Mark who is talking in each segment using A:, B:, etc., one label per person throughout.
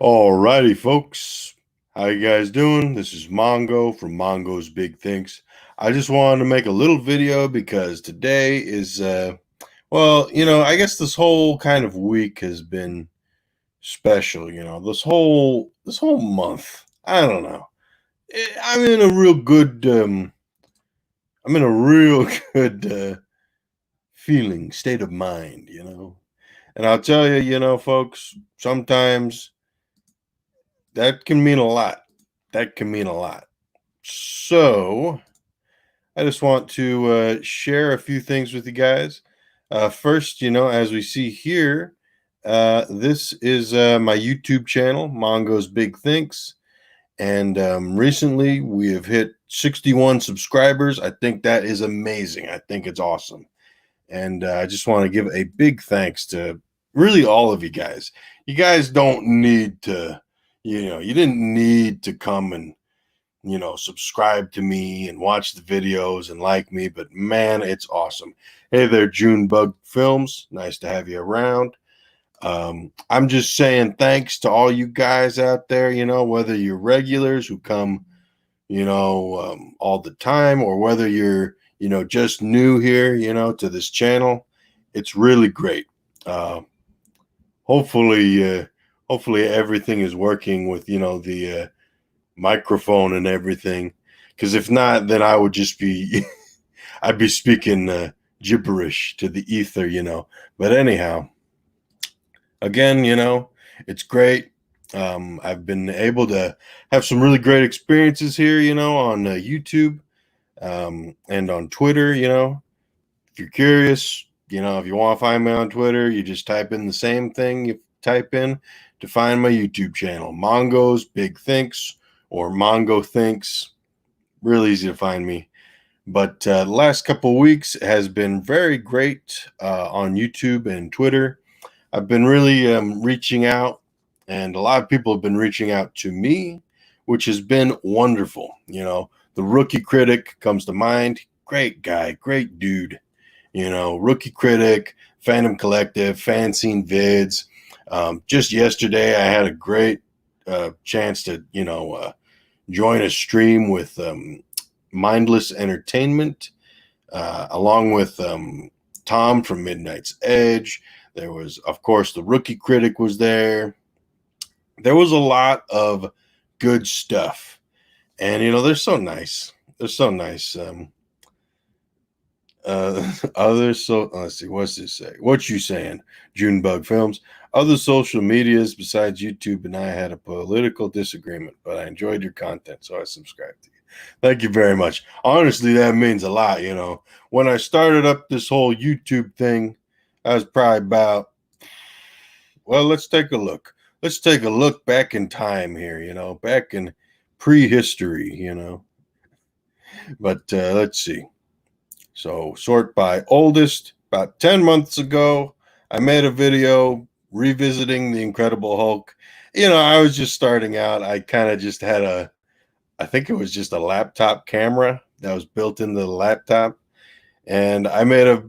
A: Alrighty, folks. How you guys doing? This is Mongo from Mongo's Big Thinks. I just wanted to make a little video because today is, I guess this whole kind of week has been special. This whole month. I don't know. I'm in a real good, I'm in a real good feeling, state of mind. And I'll tell you, folks. Sometimes that can mean a lot. That can mean a lot. So I just want to share a few things with you guys. First, as we see here, this is my YouTube channel, Mongo's Big Thinks. And recently we have hit 61 subscribers. I think that is amazing. I think it's awesome. And I just want to give a big thanks to really all of you guys. You guys don't need to, you didn't need to come and subscribe to me and watch the videos and like me, but man, it's awesome. Hey there, Junebug Films. Nice to have you around. I'm just saying thanks to all you guys out there, whether you're regulars who come, all the time, or whether you're, just new here, to this channel. It's really great. Hopefully, hopefully everything is working with, the microphone and everything, because if not, then I would just be I'd be speaking gibberish to the ether. But anyhow, again, it's great. I've been able to have some really great experiences here, on YouTube, and on Twitter. If you're curious, if you want to find me on Twitter, you just type in the same thing you type in to find my YouTube channel, Mongo's Big Thinks, or Mongo Thinks. Real easy to find me. But the last couple of weeks has been very great on YouTube and Twitter. I've been really reaching out, and a lot of people have been reaching out to me, which has been wonderful. The Rookie Critic comes to mind. Great guy, great dude. Rookie Critic, Phantom Collective, Fanzine Vids. Just yesterday, I had a great chance to, join a stream with Mindless Entertainment, along with Tom from Midnight's Edge. There was, of course, the Rookie Critic was there. There was a lot of good stuff. And, they're so nice. They're so nice. Let's see, what's this say? What you saying, Junebug Films? Other social medias besides YouTube and I had a political disagreement, but I enjoyed your content, so I subscribed to you. Thank you very much. Honestly, that means a lot. When I started up this whole YouTube thing, I was probably about, well, let's take a look. Let's take a look back in time here, back in prehistory, But let's see. So sort by oldest. About 10 months ago, I made a video revisiting the Incredible Hulk. I was just starting out. I kind of just had I think it was just a laptop camera that was built into the laptop. And I made a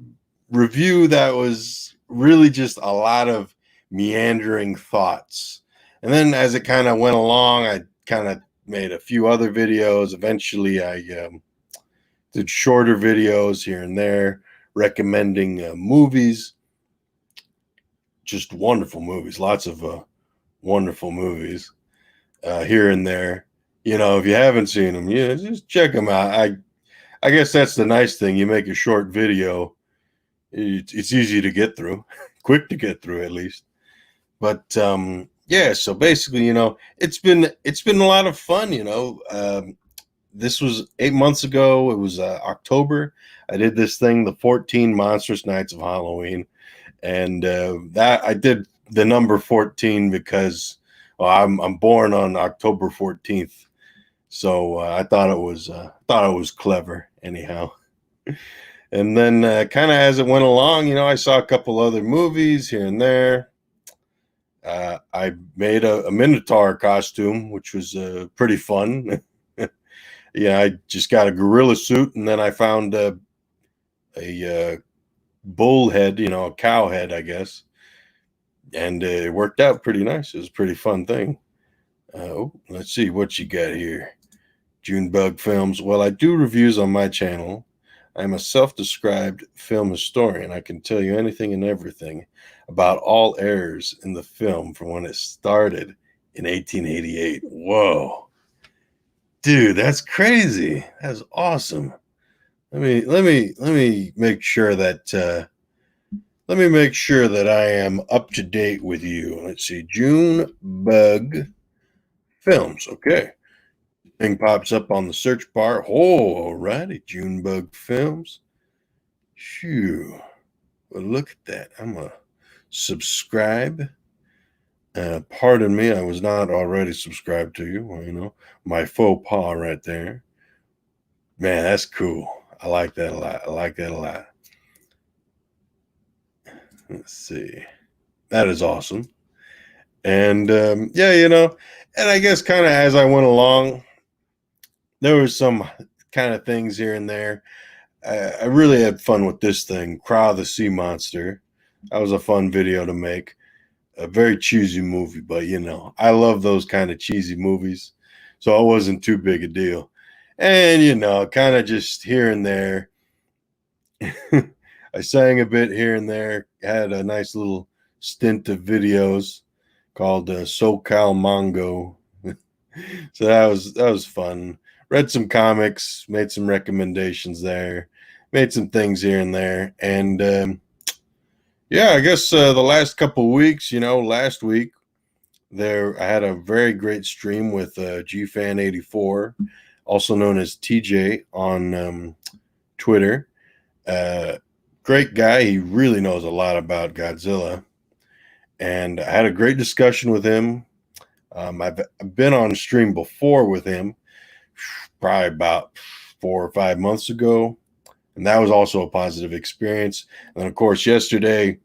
A: review that was really just a lot of meandering thoughts. And then as it kind of went along, I kind of made a few other videos. Eventually, I did shorter videos here and there, recommending movies. Just wonderful movies, lots of wonderful movies here and there. If you haven't seen them, just check them out. I guess that's the nice thing. You make a short video, it's easy to get through, quick to get through at least. But yeah, so basically, it's been a lot of fun. This was 8 months ago. It was October. I did this thing, the 14 Monstrous Nights of Halloween. And that I did the number 14 because I'm born on October 14th. So I thought it was clever anyhow. And then kind of as it went along, I saw a couple other movies here and there. I made a Minotaur costume, which was pretty fun. Yeah, I just got a gorilla suit, and then I found a bull head, a cow head, I guess. And it worked out pretty nice. It was a pretty fun thing. Let's see what you got here. Junebug Films. Well, I do reviews on my channel. I'm a self-described film historian. I can tell you anything and everything about all eras in the film from when it started in 1888. Whoa. Dude, that's crazy. That's awesome. Let me make sure that I am up to date with you. Let's see. Junebug Films. Okay. Thing pops up on the search bar. Oh, alrighty. Junebug Films. Phew. Well, look at that. I'm a subscribe. Pardon me, I was not already subscribed to you. Well, my faux pas right there. Man, that's cool. I like that a lot. I like that a lot. Let's see. That is awesome. And yeah, and I guess kind of as I went along, there was some kind of things here and there. I really had fun with this thing, Cry the Sea Monster. That was a fun video to make. A very cheesy movie, but I love those kind of cheesy movies, so it wasn't too big a deal. And kind of just here and there, I sang a bit here and there. Had a nice little stint of videos called SoCal Mongo, so that was fun. Read some comics, made some recommendations there, made some things here and there, and yeah, I guess the last couple of weeks, last week there I had a very great stream with GFan84, also known as TJ on Twitter. Great guy. He really knows a lot about Godzilla, and I had a great discussion with him. I've been on stream before with him, probably about 4 or 5 months ago, and that was also a positive experience. And of course, yesterday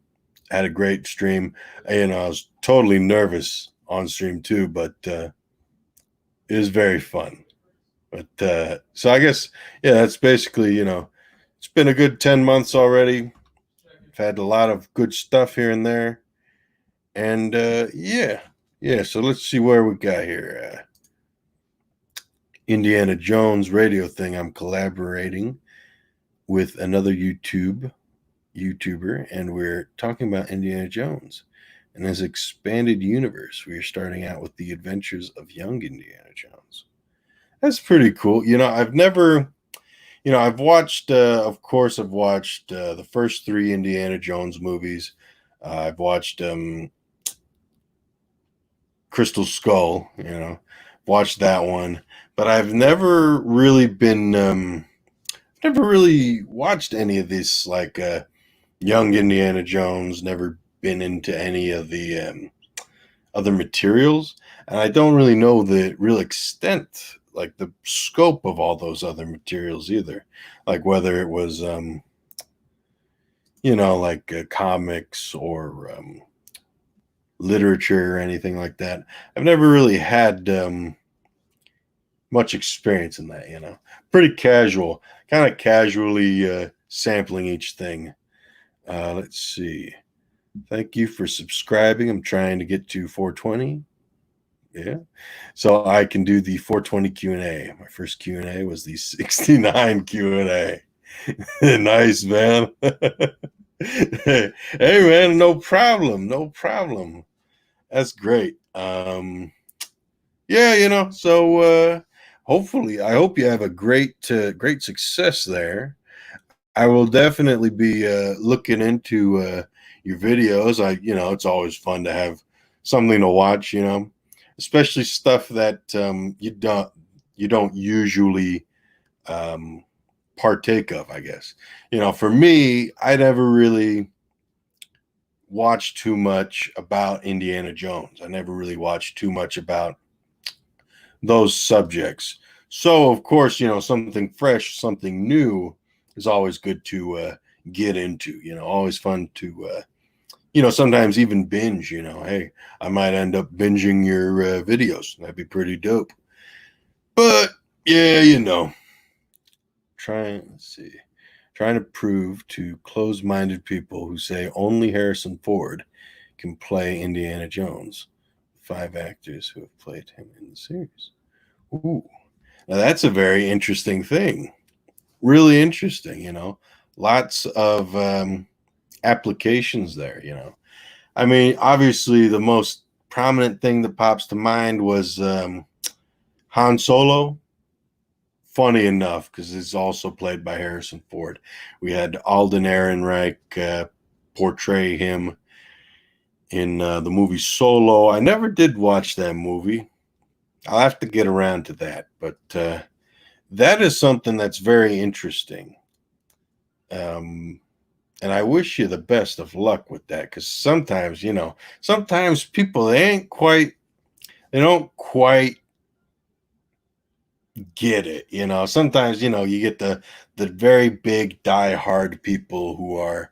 A: I had a great stream. I was totally nervous on stream too, but it was very fun. But so I guess, yeah, that's basically, it's been a good 10 months already. I've had a lot of good stuff here and there. And yeah, so let's see where we got here. Indiana Jones radio thing. I'm collaborating with another YouTuber, and we're talking about Indiana Jones and his expanded universe. We are starting out with the adventures of young Indiana Jones. That's pretty cool. I've never, I've watched, of course, I've watched the first three Indiana Jones movies. I've watched Crystal Skull, watched that one, but I've never really never really watched any of this, like young Indiana Jones, never been into any of the other materials. And I don't really know the real extent, like the scope of all those other materials either. Like whether it was, like comics or literature or anything like that. I've never really had much experience in that, Pretty casual, kind of casually sampling each thing. Let's see. Thank you for subscribing. I'm trying to get to 420. Yeah. So I can do the 420 Q&A. My first Q&A was the 69 Q&A. Nice, man. Hey, man, no problem. No problem. That's great. Yeah, so hopefully I hope you have a great success there. I will definitely be looking into your videos. It's always fun to have something to watch, especially stuff that you don't usually partake of, I guess. For me, I never really watched too much about Indiana Jones. I never really watched too much about those subjects. So, of course, something fresh, something new is always good to get into. Always fun to, sometimes even binge. Hey, I might end up binging your videos. That'd be pretty dope. But yeah, trying to prove to closed-minded people who say only Harrison Ford can play Indiana Jones. 5 actors who have played him in the series. Ooh. Now that's a very interesting thing. Really interesting, Lots of applications there, I mean, obviously, the most prominent thing that pops to mind was Han Solo. Funny enough, because it's also played by Harrison Ford. We had Alden Ehrenreich portray him in the movie Solo. I never did watch that movie. I'll have to get around to that, but that is something that's very interesting. And I wish you the best of luck with that, because sometimes people they don't quite get it. Sometimes you get the very big die-hard people who are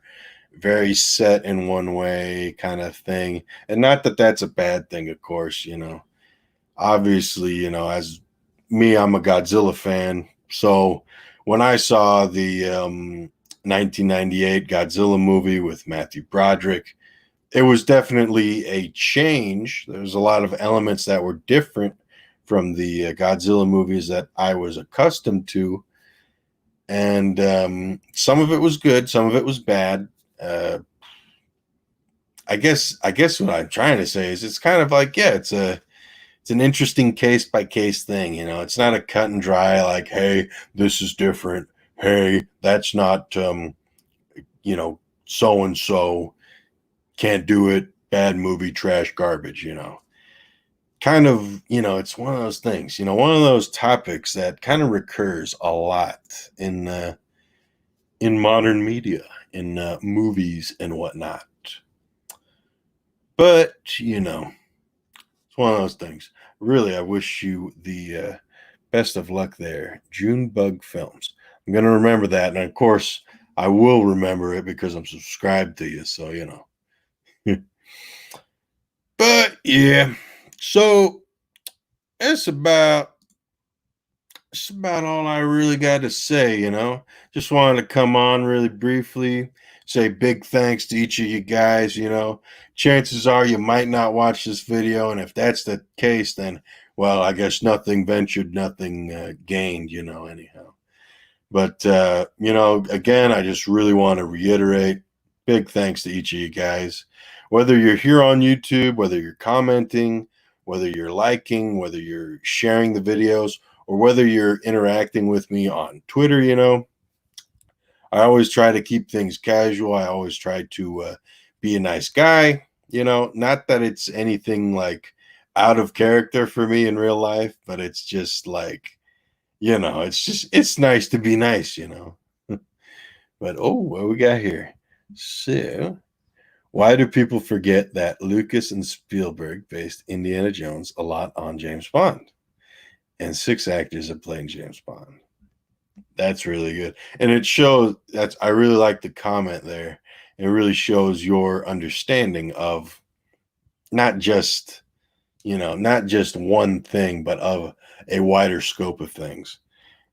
A: very set in one way kind of thing, and not that that's a bad thing, of course. Obviously, as me, I'm a Godzilla fan, so when I saw the 1998 Godzilla movie with Matthew Broderick, it was definitely a change. There's a lot of elements that were different from the Godzilla movies that I was accustomed to, and some of it was good, some of it was bad. I guess what I'm trying to say is it's kind of like, yeah, it's an interesting case by case thing. It's not a cut and dry like, hey, this is different. Hey, that's not so and so can't do it. Bad movie, trash, garbage. Kind of, it's one of those things. One of those topics that kind of recurs a lot in modern media, in movies and whatnot. But it's one of those things. Really, I wish you the best of luck there. Junebug Films. I'm going to remember that. And of course, I will remember it because I'm subscribed to you. So, But yeah, so that's about all I really got to say. Just wanted to come on really briefly, say big thanks to each of you guys. Chances are you might not watch this video, and if that's the case, then well, I guess nothing ventured, nothing gained. Anyhow. But again, I just really want to reiterate big thanks to each of you guys. Whether you're here on YouTube, whether you're commenting, whether you're liking, whether you're sharing the videos, or whether you're interacting with me on Twitter, I always try to keep things casual. I always try to be a nice guy, not that it's anything like out of character for me in real life, but it's just like, it's nice to be nice, But what we got here? So, why do people forget that Lucas and Spielberg based Indiana Jones a lot on James Bond? And 6 actors have played James Bond. That's really good. And it shows I really like the comment there. It really shows your understanding of not just, not just one thing, but of a wider scope of things.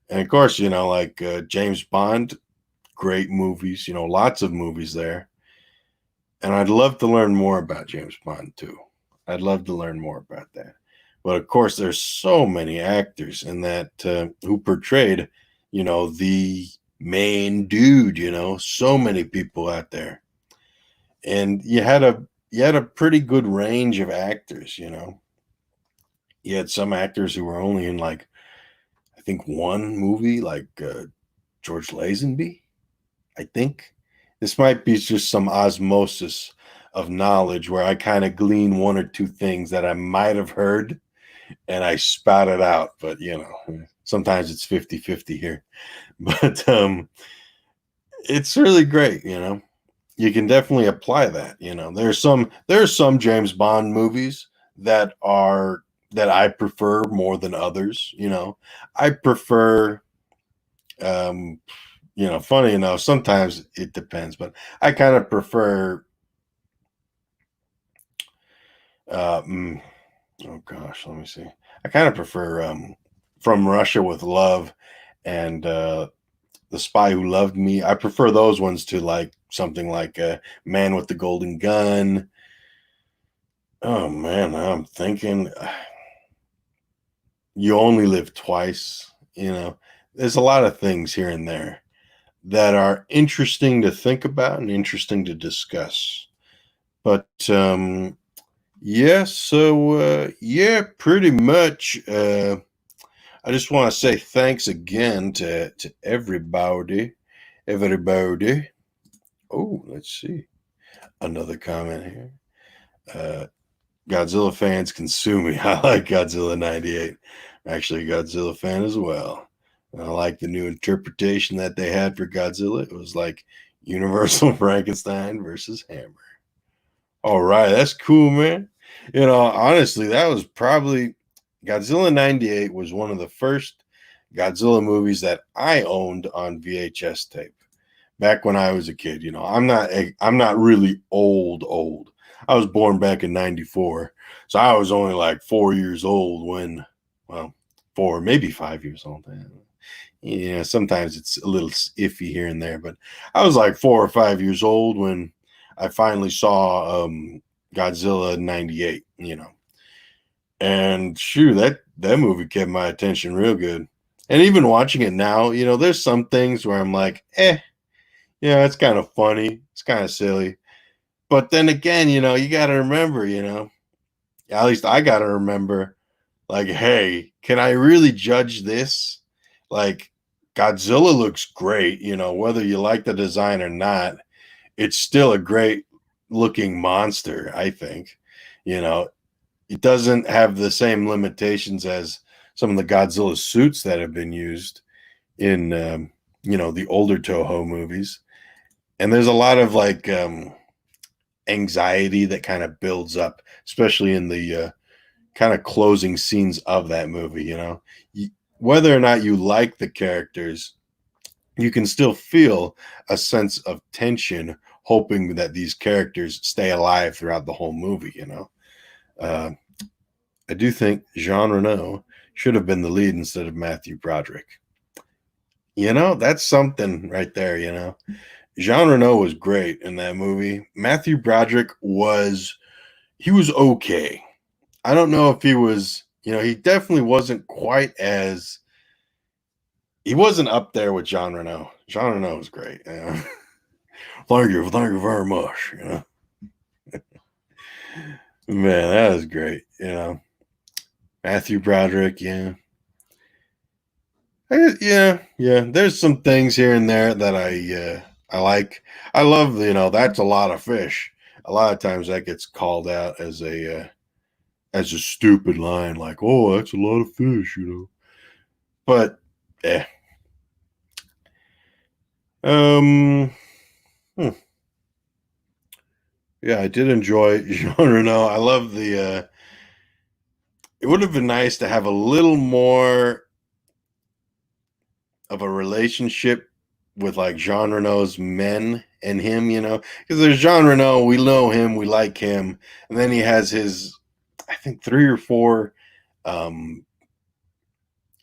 A: And of course, like James Bond, great movies, lots of movies there. And I'd love to learn more about James Bond too. I'd love to learn more about that. But of course, there's so many actors in that who portrayed, the main dude. So many people out there, and you had a pretty good range of actors. You had some actors who were only in like, I think, one movie, like George Lazenby. I think this might be just some osmosis of knowledge where I kind of glean one or two things that I might have heard and I spout it out. But, sometimes it's 50-50 here. But it's really great, You can definitely apply that, There's some James Bond movies that I prefer more than others, I prefer funny enough, sometimes it depends, but I kind of prefer oh gosh, let me see. I kind of prefer From Russia with Love and The Spy Who Loved Me. I prefer those ones to like something like Man with the Golden Gun. Oh man, I'm thinking you only live twice. You know, there's a lot of things here and there that are interesting to think about and interesting to discuss. But yeah, so yeah, pretty much. I just want to say thanks again to everybody. Everybody. Oh, let's see. Another comment here. Uh, Godzilla fans can sue me. I like Godzilla 98. I'm actually a Godzilla fan as well. And I like the new interpretation that they had for Godzilla. It was like Universal Frankenstein versus Hammer. All right, that's cool, man. You know, honestly, that was probably Godzilla 98 was one of the first Godzilla movies that I owned on VHS tape back when I was a kid. You know, I'm not really old. I was born back in 94. So I was only like 4 years old when, well, 4, maybe 5 years old. Yeah, sometimes it's a little iffy here and there, but I was like 4 or 5 years old when I finally saw Godzilla 98, you know. And shoot, that movie kept my attention real good. And even watching it now, you know, there's some things where I'm like, yeah, it's kind of funny. It's kind of silly. But then again, you know, you got to remember, you know, at least I got to remember, like, hey, can I really judge this? Like, Godzilla looks great, you know, whether you like the design or not, it's still a great looking monster, I think. You know, it doesn't have the same limitations as some of the Godzilla suits that have been used in, you know, the older Toho movies. And there's a lot of like anxiety that kind of builds up, especially in the kind of closing scenes of that movie. You know, whether or not you like the characters, you can still feel a sense of tension, hoping that these characters stay alive throughout the whole movie. You know, uh, I do think Jean Reno should have been the lead instead of Matthew Broderick. You know, that's something right there. You know, Jean Reno was great in that movie. Matthew Broderick was he was okay. I don't know if he was, you know, he definitely wasn't quite as he wasn't up there with Jean Reno. Jean Reno was great. Thank you very much. You know, man, that was great. You know, Matthew Broderick. Yeah, yeah. There's some things here and there that I like. I love. You know, that's a lot of fish. A lot of times that gets called out as a stupid line, like, "Oh, that's a lot of fish," you know. But, eh. Um, hmm. Yeah, I did enjoy Jean Reno. I love the. It would have been nice to have a little more of a relationship with like Jean Reno's men and him, you know, because there's Jean Reno, we know him, we like him, and then he has his, I think 3 or 4 um,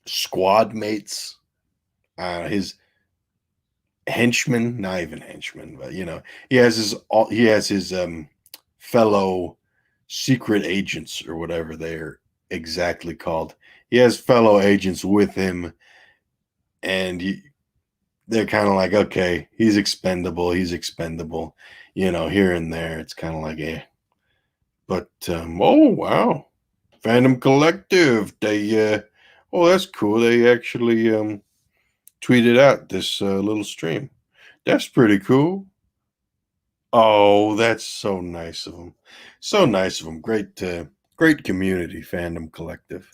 A: squad mates, his henchmen, not even henchmen, but you know, he has his fellow secret agents or whatever they're exactly called. He has fellow agents with him, and they're kind of like, okay, he's expendable, you know, here and there. It's kind of like, but oh wow, Phantom Collective, they oh that's cool. They actually tweeted out this little stream. That's pretty cool. Oh, that's so nice of them. So nice of them. Great community fandom collective.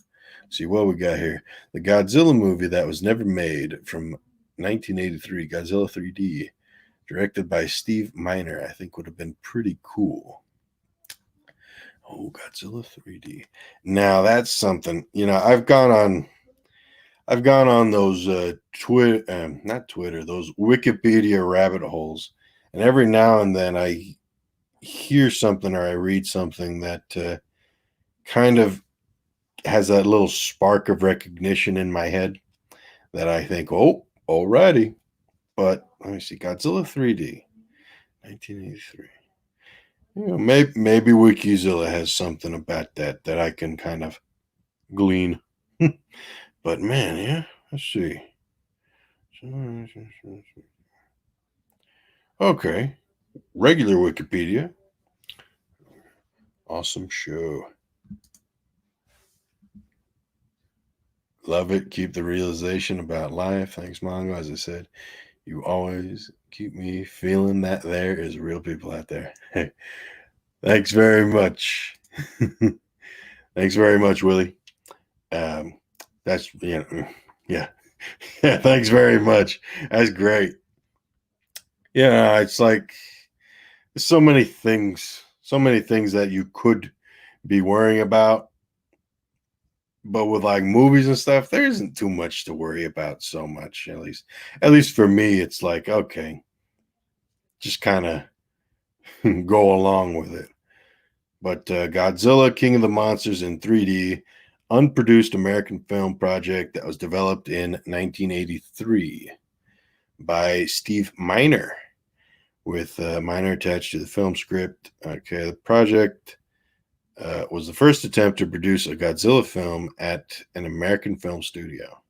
A: See what we got here. The Godzilla movie that was never made from 1983, Godzilla 3D, directed by Steve Miner, I think would have been pretty cool. Oh, Godzilla 3D. Now that's something. You know, I've gone on those Twitter, not Twitter, those Wikipedia rabbit holes, and every now and then I hear something or I read something that kind of has that little spark of recognition in my head that I think, oh, alrighty. But let me see, Godzilla 3D, 1983. maybe Wikizilla has something about that I can kind of glean. But man, yeah, let's see. Okay, regular Wikipedia. Awesome show. Love it. Keep the realization about life. Thanks, Mongo. As I said, you always keep me feeling that there is real people out there. Hey, thanks very much. Thanks very much, Willie. Um, that's yeah, yeah. Thanks very much. That's great. Yeah, it's like so many things that you could be worrying about, but with like movies and stuff, there isn't too much to worry about. So much, at least for me, it's like okay, just kind of go along with it. But Godzilla, King of the Monsters in 3D, unproduced American film project that was developed in 1983 by Steve Miner, with Miner attached to the film script. Okay, the project was the first attempt to produce a Godzilla film at an American film studio.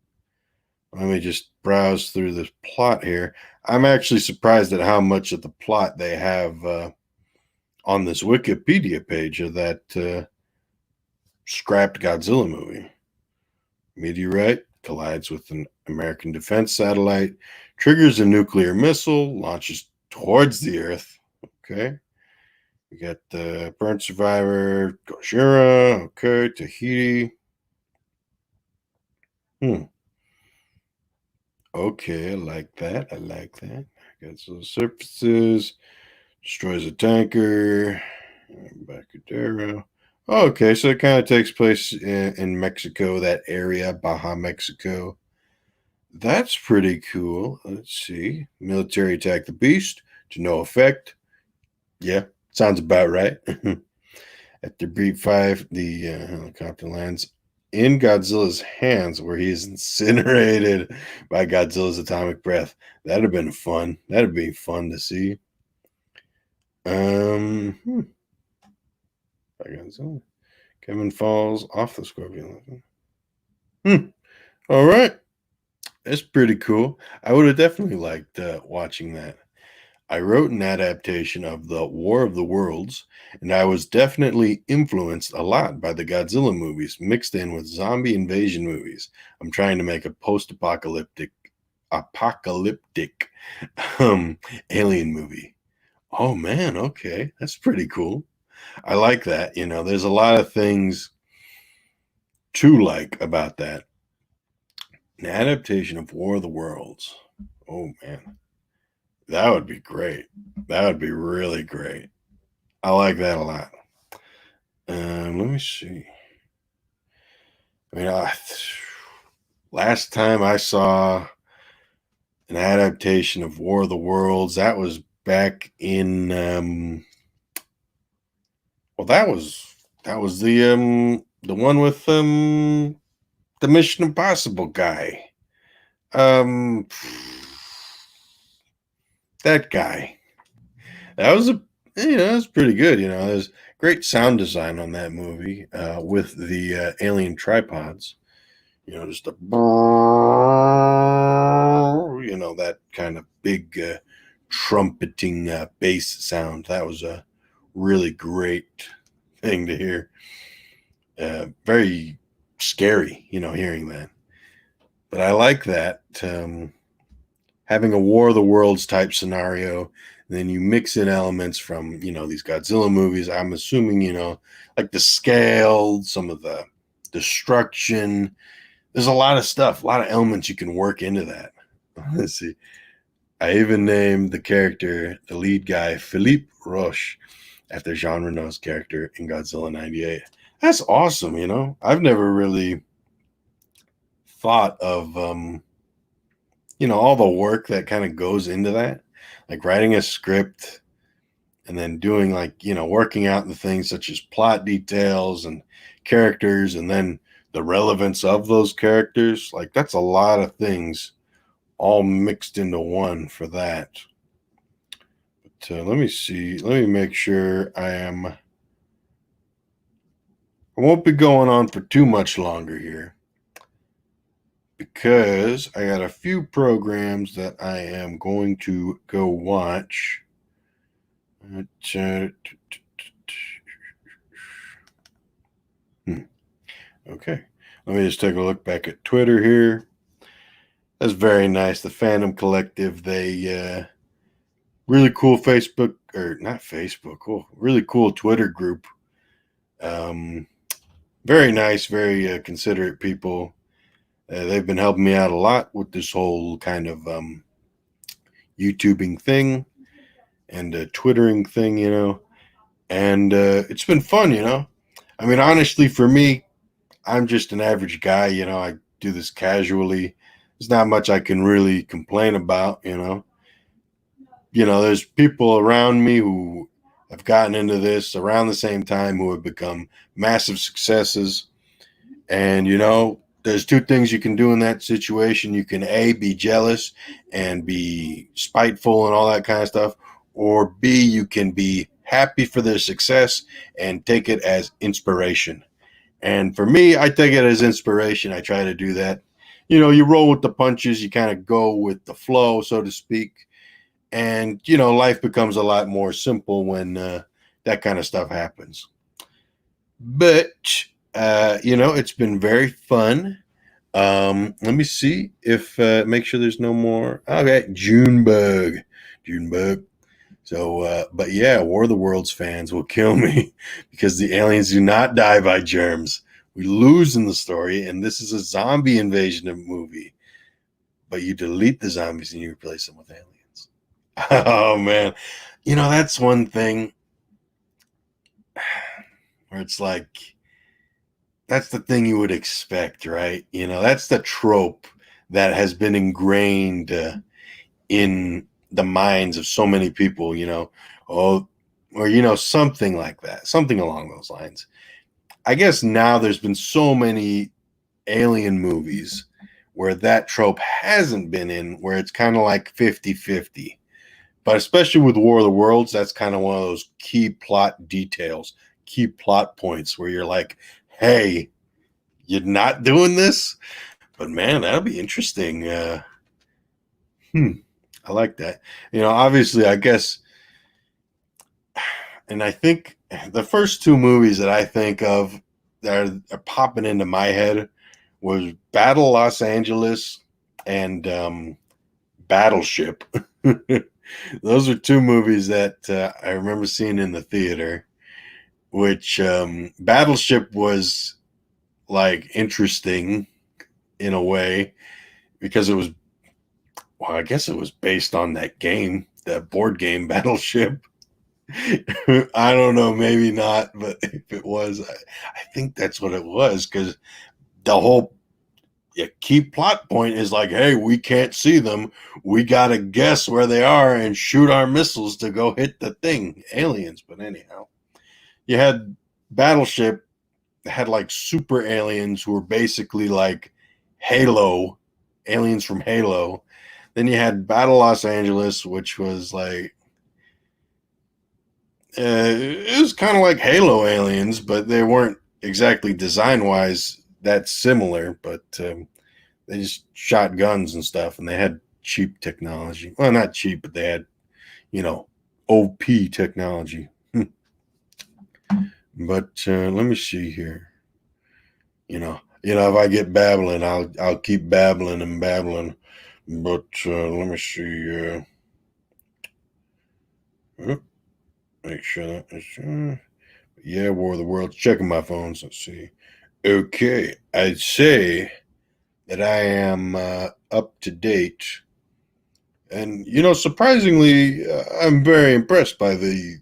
A: Let me just browse through this plot here. I'm actually surprised at how much of the plot they have on this Wikipedia page of that scrapped Godzilla movie. Meteorite collides with an American defense satellite, triggers a nuclear missile, launches towards the Earth. Okay. We got the burn survivor, Gojira. Okay. Tahiti. Okay. I like that. I like that. Got some surfaces. Destroys a tanker. Bacadero. Okay, so it kind of takes place in Mexico, that area, Baja, Mexico. That's pretty cool. Let's see. Military attack the beast to no effect. Yeah, sounds about right. At debris 5, the helicopter lands in Godzilla's hands, where he is incinerated by Godzilla's atomic breath. That'd have been fun. That'd be fun to see. Hmm. By Godzilla. Kevin falls off the scorpion. All right. That's pretty cool. I would have definitely liked watching that. I wrote an adaptation of the War of the Worlds, and I was definitely influenced a lot by the Godzilla movies mixed in with zombie invasion movies. I'm trying to make a apocalyptic um, alien movie. Oh man, okay. That's pretty cool. I like that. There's a lot of things to like about that. An adaptation of War of the Worlds. Oh man. That would be great. That would be really great. I like that a lot. Let me see. I mean, last time I saw an adaptation of War of the Worlds, that was back in. Well, that was the one with the Mission Impossible guy. Um, that guy. That was that's pretty good. There's great sound design on that movie with the alien tripods. Just that kind of big trumpeting bass sound. That was a really great thing to hear. Very scary, hearing that. But I like that. Having a War of the Worlds type scenario, then you mix in elements from these Godzilla movies. I'm assuming like the scale, some of the destruction. There's a lot of stuff, a lot of elements you can work into that. Let's see. I even named the character, the lead guy, Philippe Roche, after Jean Reno's character in Godzilla '98. That's awesome. I've never really thought of all the work that kind of goes into that, like writing a script and then doing working out the things such as plot details and characters, and then the relevance of those characters. Like that's a lot of things all mixed into one for that. let me see. Let me make sure I won't be going on for too much longer here because I got a few programs that I am going to go watch. Okay. Let me just take a look back at Twitter here. That's very nice. The Phantom Collective, they really cool Facebook, or not Facebook, really cool Twitter group. Very nice, very considerate people. They've been helping me out a lot with this whole kind of YouTubing thing and Twittering thing, and it's been fun. I mean, honestly, for me, I'm just an average guy, I do this casually. There's not much I can really complain about. There's people around me who have gotten into this around the same time who have become massive successes. And, there's two things you can do in that situation. You can A, be jealous and be spiteful and all that kind of stuff. Or B, you can be happy for their success and take it as inspiration. And for me, I take it as inspiration. I try to do that. You roll with the punches, you kind of go with the flow, so to speak. And, life becomes a lot more simple when that kind of stuff happens. But, it's been very fun. Let me see if, make sure there's no more. Okay, Junebug. So, but yeah, War of the Worlds fans will kill me because the aliens do not die by germs. We lose in the story, and this is a zombie invasion of movie. But you delete the zombies and you replace them with aliens. Oh man, that's one thing where it's like that's the thing you would expect, right? That's the trope that has been ingrained in the minds of so many people. Oh, or something like that, something along those lines. I guess now there's been so many alien movies where that trope hasn't been in, where it's kind of like 50-50. But especially with War of the Worlds, that's kind of one of those key plot details, key plot points where you're like, hey, you're not doing this? But man, that'll be interesting. I like that. Obviously, I guess, and I think the first two movies that I think of that are popping into my head was Battle Los Angeles and Battleship. Those are two movies that I remember seeing in the theater, which Battleship was like interesting in a way because I guess it was based on that game, that board game Battleship. I don't know, maybe not, but if it was, I think that's what it was because the whole key plot point is like, hey, we can't see them. We got to guess where they are and shoot our missiles to go hit the thing, aliens. But anyhow, you had Battleship had like super aliens who were basically like Halo, aliens from Halo. Then you had Battle Los Angeles, which was like, it was kind of like Halo aliens, but they weren't exactly design wise that similar. But they just shot guns and stuff, and they had cheap technology. Well, not cheap, but they had, OP technology. But let me see here. If I get babbling, I'll keep babbling and babbling. But let me see. Make sure that is. Yeah, War of the Worlds. Checking my phones. Let's see. Okay, I'd say that I am up to date. And surprisingly, I'm very impressed by the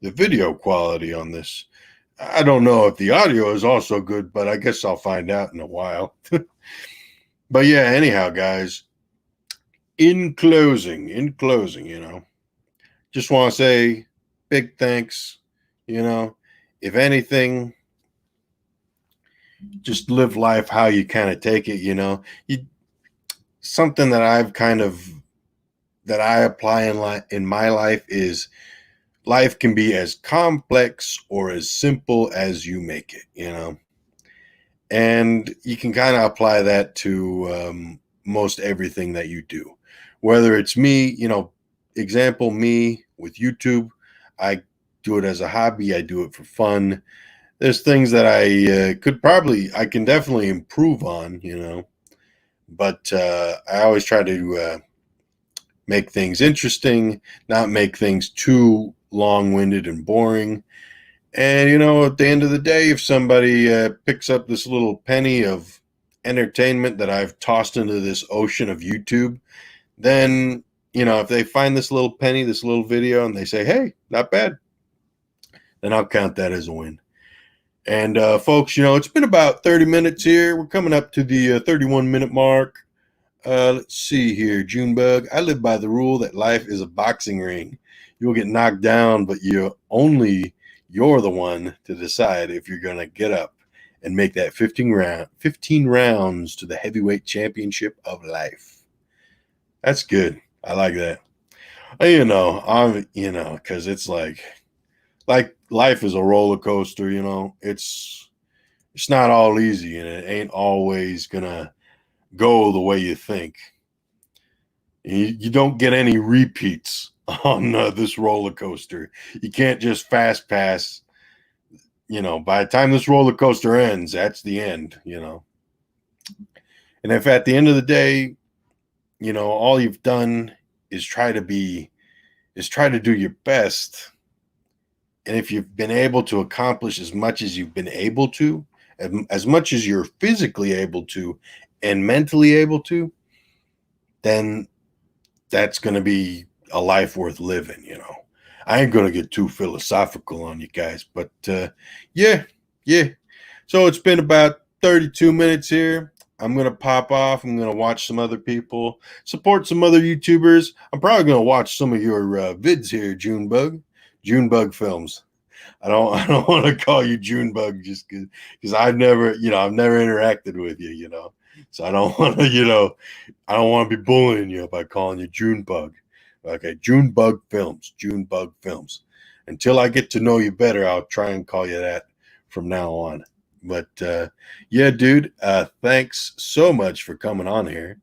A: video quality on this. I don't know if the audio is also good, but I guess I'll find out in a while. But yeah, anyhow, guys, in closing, just want to say big thanks. If anything, just live life how you kind of take it. You something that I've kind of that I apply in my life is life can be as complex or as simple as you make it, you know. And you can kind of apply that to most everything that you do. Whether it's me, you know, example, me with YouTube, I do it as a hobby, I do it for fun. There's things that I can definitely improve on, you know, but I always try to make things interesting, not make things too long winded and boring. And, you know, at the end of the day, if somebody picks up this little penny of entertainment that I've tossed into this ocean of YouTube, then, you know, if they find this little penny, this little video, and they say, hey, not bad, then I'll count that as a win. And, folks, you know, it's been about 30 minutes here. We're coming up to the 31-minute mark. Let's see here, Junebug. I live by the rule that life is a boxing ring. You'll get knocked down, but you're the one to decide if you're going to get up and make that 15 rounds to the heavyweight championship of life. That's good. I like that. Because it's like life is a roller coaster, you know. It's not all easy, and it ain't always gonna go the way you think. You don't get any repeats on this roller coaster. You can't just fast pass. You know, by the time this roller coaster ends, that's the end, you know. And if at the end of the day, you know, all you've done is try to do your best, and if you've been able to accomplish as much as you've been able to, as much as you're physically able to and mentally able to, then that's going to be a life worth living, you know. I ain't going to get too philosophical on you guys, but yeah. So it's been about 32 minutes here. I'm going to pop off. I'm going to watch some other people, support some other YouTubers. I'm probably going to watch some of your vids here, Junebug Films. I don't want to call you Junebug just because I've never interacted with you, you know. So I don't want to, you know, I don't want to be bullying you by calling you Junebug. Okay, Junebug Films. Until I get to know you better, I'll try and call you that from now on. But yeah, dude, thanks so much for coming on here.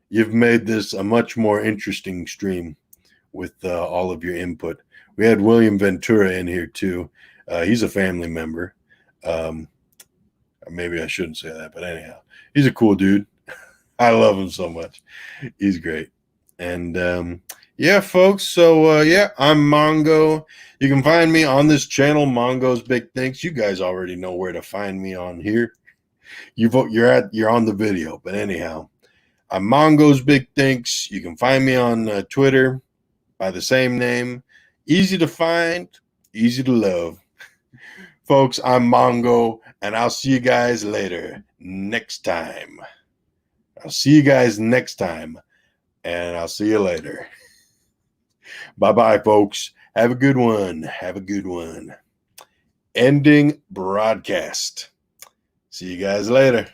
A: You've made this a much more interesting stream with all of your input. We had William Ventura in here too. He's a family member. Maybe I shouldn't say that, but anyhow, he's a cool dude. I love him so much. He's great. And yeah, folks. So yeah, I'm Mongo. You can find me on this channel, Mongo's Big Thinks. You guys already know where to find me on here. You're on the video, but anyhow, I'm Mongo's Big Thinks. You can find me on Twitter by the same name. Easy to find, easy to love. Folks, I'm Mongo, and I'll see you guys next time. I'll see you guys next time, and I'll see you later. Bye-bye, folks. Have a good one. Ending broadcast. See you guys later.